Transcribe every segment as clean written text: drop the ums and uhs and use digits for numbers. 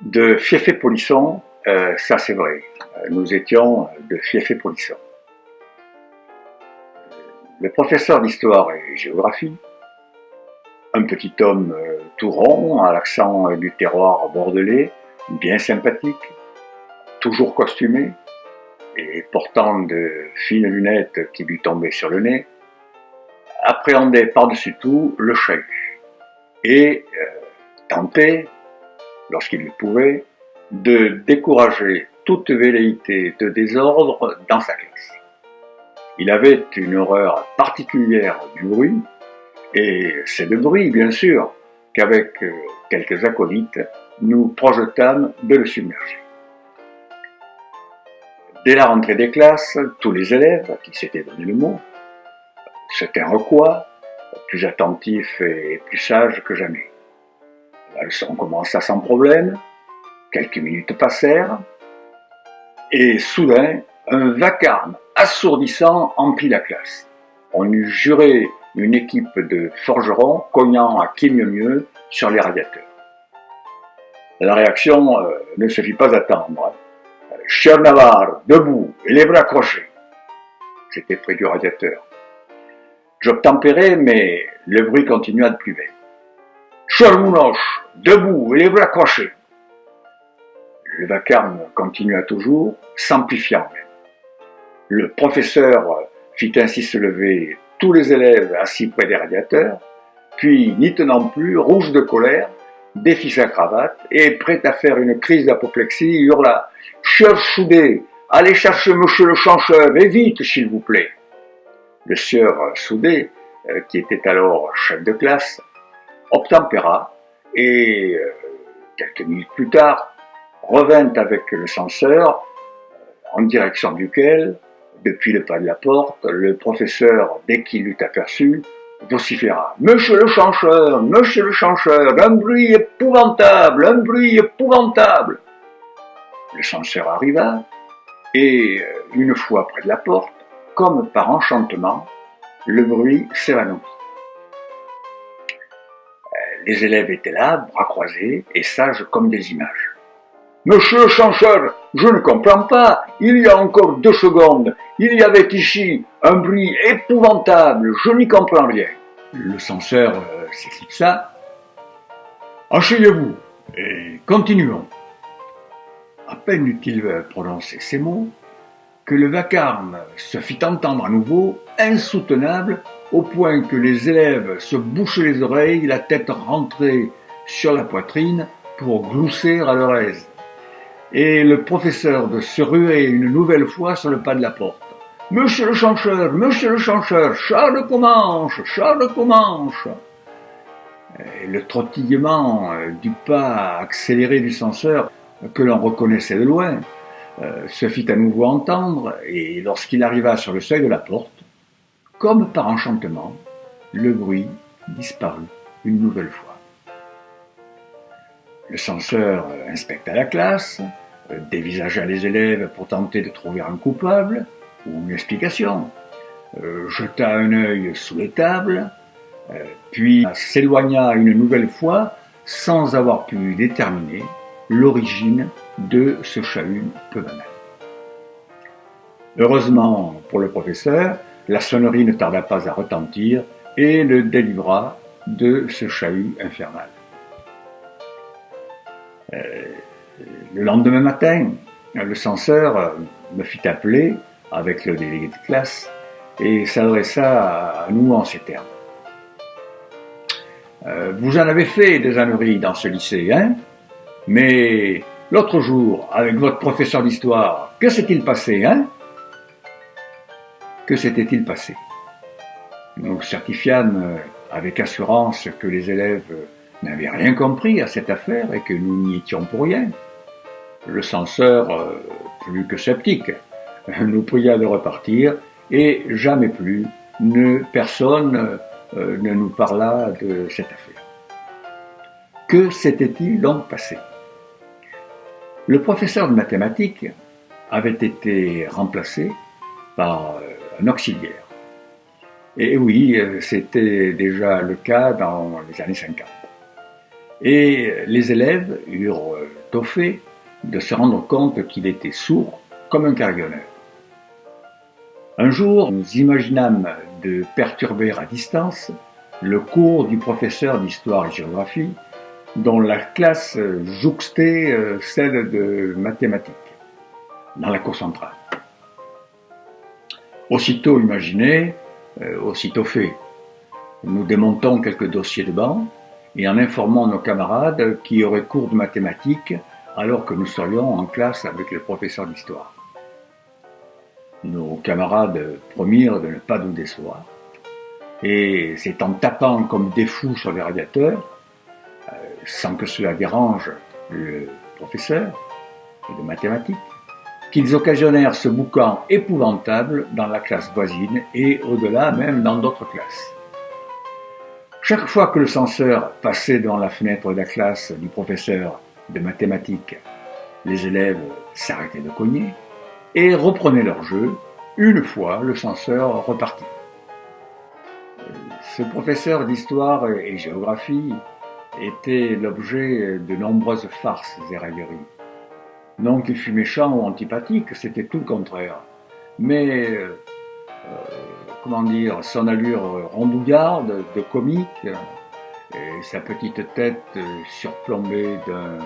De Fieffé-Polisson, ça c'est vrai. Nous étions de Fieffé-Polisson. Le professeur d'histoire et géographie, un petit homme tout rond, à l'accent du terroir bordelais, bien sympathique, toujours costumé et portant de fines lunettes qui lui tombaient sur le nez, appréhendait par-dessus tout le chahut et tentait, lorsqu'il le pouvait, de décourager toute velléité de désordre dans sa classe. Il avait une horreur particulière du bruit, et c'est de bruit, bien sûr, qu'avec quelques acolytes, nous projetâmes de le submerger. Dès la rentrée des classes, tous les élèves, qui s'étaient donné le mot, se tinrent quoi, plus attentifs et plus sages que jamais. La leçon commença sans problème, quelques minutes passèrent, et soudain, un vacarme assourdissant emplit la classe. On eût juré une équipe de forgerons cognant à qui mieux mieux sur les radiateurs. La réaction ne se fit pas attendre. Cher Navarre, debout et les bras crochés. J'étais près du radiateur. J'obtempérais, mais le bruit continua de plus belle. Cher Mounoche, debout et les bras crochés. Le vacarme continua toujours, s'amplifiant même. Le professeur fit ainsi se lever tous les élèves assis près des radiateurs, puis, n'y tenant plus, rouge de colère, défit sa cravate et, prêt à faire une crise d'apoplexie, hurla « Cher Soudé, allez chercher monsieur le chancheur, et vite, s'il vous plaît !» Le sieur Soudé, qui était alors chef de classe, obtempéra et, quelques minutes plus tard, revint avec le censeur, en direction duquel, depuis le pas de la porte, le professeur, dès qu'il l'eut aperçu, vociféra « Monsieur le chancheur, un bruit épouvantable, un bruit épouvantable !» Le censeur arriva, et, une fois près de la porte, comme par enchantement, le bruit s'évanouit. Les élèves étaient là, bras croisés, et sages comme des images. « Monsieur le chancheur, je ne comprends pas, il y a encore 2 secondes, il y avait ici un bruit épouvantable, je n'y comprends rien. » Le censeur s'éclipsa. « Asseyez-vous et continuons. » À peine eut-il prononcé ces mots que le vacarme se fit entendre à nouveau, insoutenable, au point que les élèves se bouchaient les oreilles, la tête rentrée sur la poitrine pour glousser à leur aise. Et le professeur de se ruer une nouvelle fois sur le pas de la porte. « Monsieur le chancheur, Charles Comanche, Charles Comanche !» Le trottillement du pas accéléré du censeur, que l'on reconnaissait de loin, se fit à nouveau entendre, et lorsqu'il arriva sur le seuil de la porte, comme par enchantement, le bruit disparut une nouvelle fois. Le censeur inspecta la classe, dévisagea les élèves pour tenter de trouver un coupable ou une explication, jeta un œil sous les tables, puis s'éloigna une nouvelle fois sans avoir pu déterminer l'origine de ce chahut peu banal. Heureusement pour le professeur, la sonnerie ne tarda pas à retentir et le délivra de ce chahut infernal. Le lendemain matin, le censeur me fit appeler avec le délégué de classe et s'adressa à nous en ces termes. Vous en avez fait des âneries dans ce lycée, hein? Mais l'autre jour, avec votre professeur d'histoire, que s'est-il passé, hein? Que s'était-il passé? Nous certifiâmes avec assurance que les élèves n'avaient rien compris à cette affaire et que nous n'y étions pour rien. Le censeur, plus que sceptique, nous pria de repartir et jamais plus personne ne nous parla de cette affaire. Que s'était-il donc passé? Le professeur de mathématiques avait été remplacé par un auxiliaire. Et oui, c'était déjà le cas dans les années 50. Et les élèves eurent tôt fait de se rendre compte qu'il était sourd comme un carillonneur. Un jour, nous imaginâmes de perturber à distance le cours du professeur d'histoire et géographie dont la classe jouxtait celle de mathématiques dans la cour centrale. Aussitôt imaginé, aussitôt fait. Nous démontons quelques dossiers de banc et en informant nos camarades qui auraient cours de mathématiques alors que nous serions en classe avec le professeur d'histoire. Nos camarades promirent de ne pas nous décevoir et c'est en tapant comme des fous sur les radiateurs, sans que cela dérange le professeur de mathématiques, qu'ils occasionnèrent ce boucan épouvantable dans la classe voisine et au-delà même dans d'autres classes. Chaque fois que le censeur passait devant la fenêtre de la classe du professeur de mathématiques, les élèves s'arrêtaient de cogner et reprenaient leur jeu. Une fois, le censeur repartit. Ce professeur d'histoire et géographie était l'objet de nombreuses farces et railleries. Non qu'il fût méchant ou antipathique, c'était tout le contraire. Mais, son allure rondouillarde de comique, et sa petite tête surplombée d'un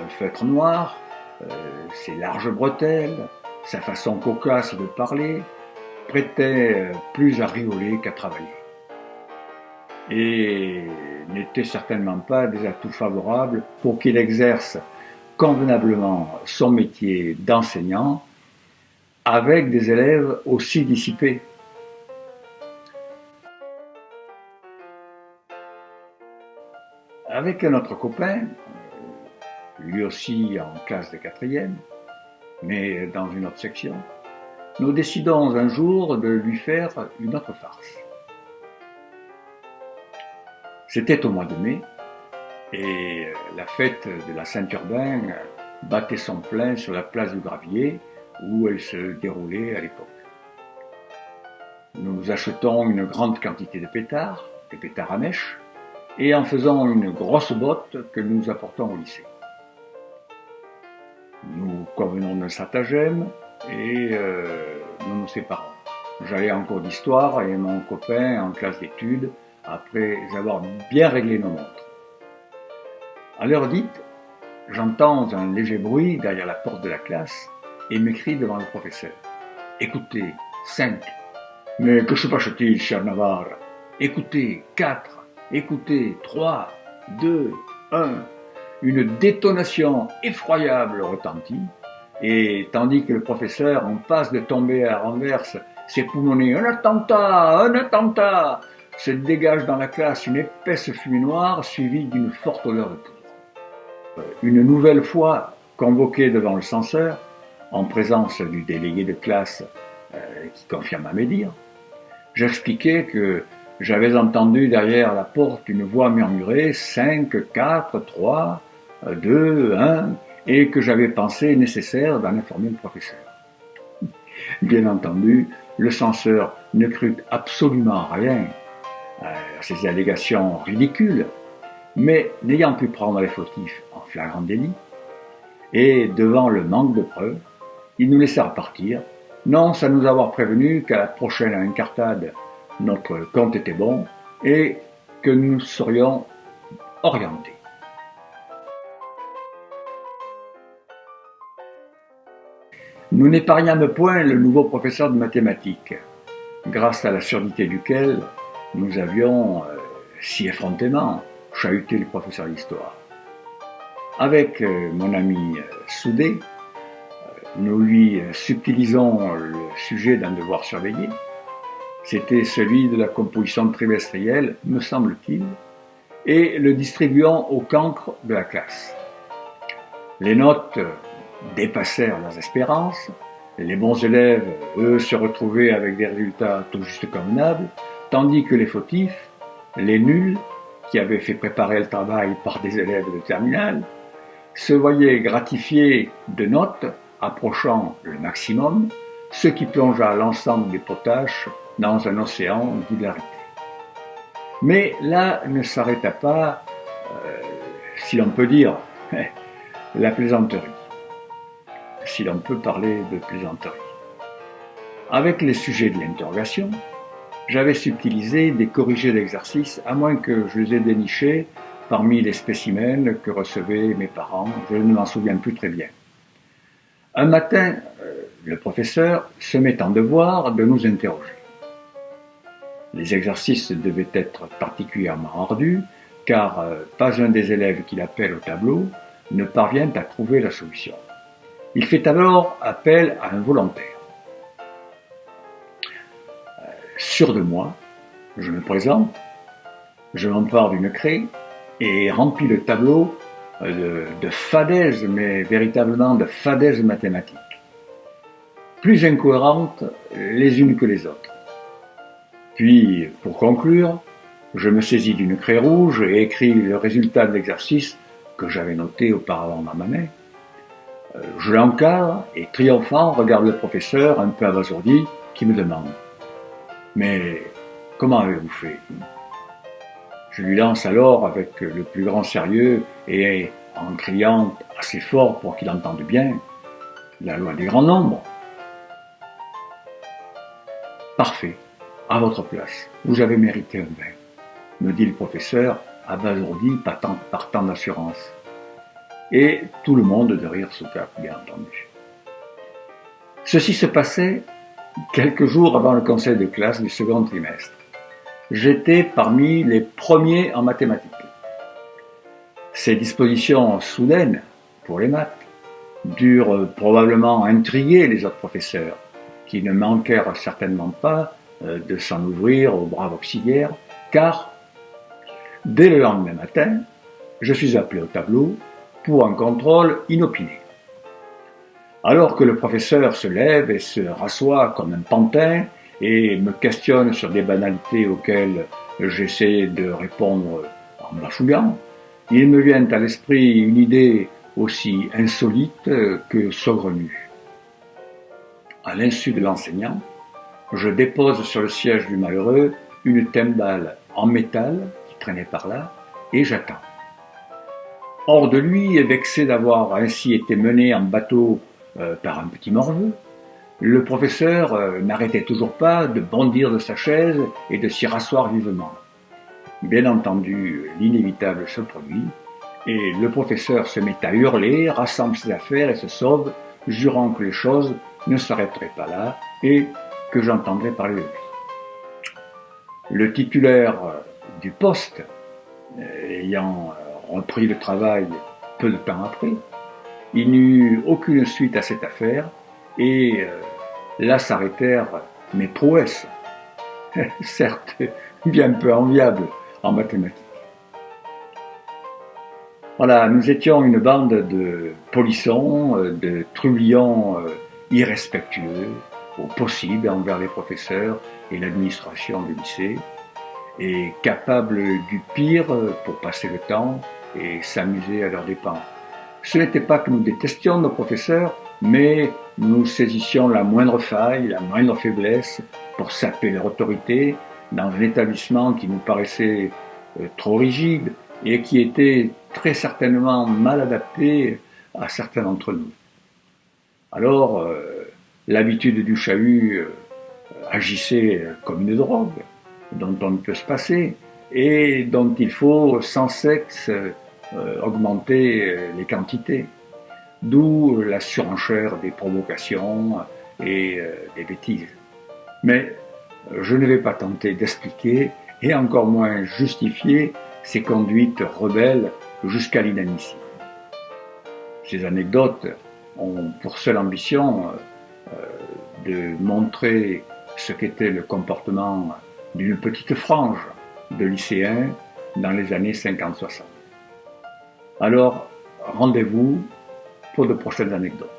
feutre noir, ses larges bretelles, sa façon cocasse de parler, prêtaient plus à rigoler qu'à travailler. Et n'étaient certainement pas des atouts favorables pour qu'il exerce convenablement son métier d'enseignant avec des élèves aussi dissipés. Avec un autre copain, lui aussi en classe de 4e, mais dans une autre section, nous décidons un jour de lui faire une autre farce. C'était au mois de mai, et la fête de la Saint-Urbain battait son plein sur la place du Gravier, où elle se déroulait à l'époque. Nous achetons une grande quantité de pétards, des pétards à mèche, et en faisant une grosse botte que nous apportons au lycée. Nous convenons d'un stratagème et nous nous séparons. J'allais en cours d'histoire et mon copain en classe d'études après avoir bien réglé nos montres. À l'heure dite, j'entends un léger bruit derrière la porte de la classe et m'écrie devant le professeur. « Écoutez, 5. Mais que se passe-t-il, cher Navarre? Écoutez, 4. Écoutez, 3, 2, 1. » Une détonation effroyable retentit, et tandis que le professeur, en passe de tomber à la renverse, s'époumonait « Un attentat! Un attentat !» se dégage dans la classe une épaisse fumée noire suivie d'une forte odeur de poudre. Une nouvelle fois convoqué devant le censeur, en présence du délégué de classe qui confirma mes dires, j'expliquai que j'avais entendu derrière la porte une voix murmurer « 5, 4, 3, 2, 1 » et que j'avais pensé nécessaire d'en informer le professeur. Bien entendu, le censeur ne crut absolument rien à ces allégations ridicules, mais n'ayant pu prendre les fautifs en flagrant délit, et devant le manque de preuves, il nous laissa repartir, non sans nous avoir prévenu qu'à la prochaine incartade, notre compte était bon et que nous serions orientés. Nous n'épargnâmes point le nouveau professeur de mathématiques, grâce à la surdité duquel nous avions si effrontément chahuté le professeur d'histoire. Avec mon ami Soudé, nous lui subtilisons le sujet d'un devoir surveillé. C'était celui de la composition trimestrielle, me semble-t-il, et le distribuons au cancre de la classe. Les notes dépassèrent leurs espérances, les bons élèves, eux, se retrouvaient avec des résultats tout juste convenables, tandis que les fautifs, les nuls, qui avaient fait préparer le travail par des élèves de terminale, se voyaient gratifiés de notes approchant le maximum, ce qui plongea l'ensemble des potaches dans un océan d'hilarité. Mais là ne s'arrêta pas si l'on peut dire, la plaisanterie, si l'on peut parler de plaisanterie. Avec les sujets de l'interrogation, j'avais subtilisé des corrigés d'exercices, à moins que je les ai dénichés parmi les spécimens que recevaient mes parents, je ne m'en souviens plus très bien. Un matin, le professeur se met en devoir de nous interroger. Les exercices devaient être particulièrement ardus, car pas un des élèves qu'il appelle au tableau ne parvient à trouver la solution. Il fait alors appel à un volontaire. Sûr de moi, je me présente, je m'empare d'une craie et remplis le tableau de fadaises, mais véritablement de fadaises mathématiques, plus incohérentes les unes que les autres. Puis, pour conclure, je me saisis d'une craie rouge et écris le résultat de l'exercice que j'avais noté auparavant dans ma main. Je l'encadre et, triomphant, regarde le professeur, un peu abasourdi, qui me demande « Mais comment avez-vous fait ?» Je lui lance alors avec le plus grand sérieux et en criant assez fort pour qu'il entende bien « La loi des grands nombres !» « Parfait, à votre place, vous avez mérité un 20, me dit le professeur, abasourdi par tant d'assurance. Et tout le monde de rire sous cap, bien entendu. Ceci se passait quelques jours avant le conseil de classe du second trimestre. J'étais parmi les premiers en mathématiques. Ces dispositions soudaines pour les maths durent probablement intriguer les autres professeurs, qui ne manquèrent certainement pas de s'en ouvrir aux braves auxiliaires, car dès le lendemain matin, je suis appelé au tableau pour un contrôle inopiné. Alors que le professeur se lève et se rassoit comme un pantin et me questionne sur des banalités auxquelles j'essaie de répondre en bafouillant, il me vient à l'esprit une idée aussi insolite que saugrenue. À l'insu de l'enseignant, je dépose sur le siège du malheureux une timbale en métal qui traînait par là, et j'attends. Hors de lui, vexé d'avoir ainsi été mené en bateau par un petit morveux, le professeur n'arrêtait toujours pas de bondir de sa chaise et de s'y rasseoir vivement. Bien entendu, l'inévitable se produit, et le professeur se met à hurler, rassemble ses affaires et se sauve, jurant que les choses ne s'arrêteraient pas là et que j'entendrais parler de lui. Le titulaire du poste, ayant repris le travail peu de temps après, il n'y eut aucune suite à cette affaire et là s'arrêtèrent mes prouesses, certes bien peu enviables en mathématiques. Voilà, nous étions une bande de polissons, de trublions irrespectueux, au possible envers les professeurs et l'administration du lycée, et capables du pire pour passer le temps et s'amuser à leurs dépens. Ce n'était pas que nous détestions nos professeurs, mais nous saisissions la moindre faille, la moindre faiblesse pour saper leur autorité dans un établissement qui nous paraissait trop rigide et qui était très certainement mal adapté à certains d'entre nous. Alors, l'habitude du chahut agissait comme une drogue dont on ne peut se passer et dont il faut sans cesse augmenter les quantités. D'où la surenchère des provocations et des bêtises. Mais je ne vais pas tenter d'expliquer et encore moins justifier ces conduites rebelles jusqu'à l'inadmissible. Ces anecdotes ont pour seule ambition de montrer ce qu'était le comportement d'une petite frange de lycéens dans les années 50-60. Alors, rendez-vous pour de prochaines anecdotes.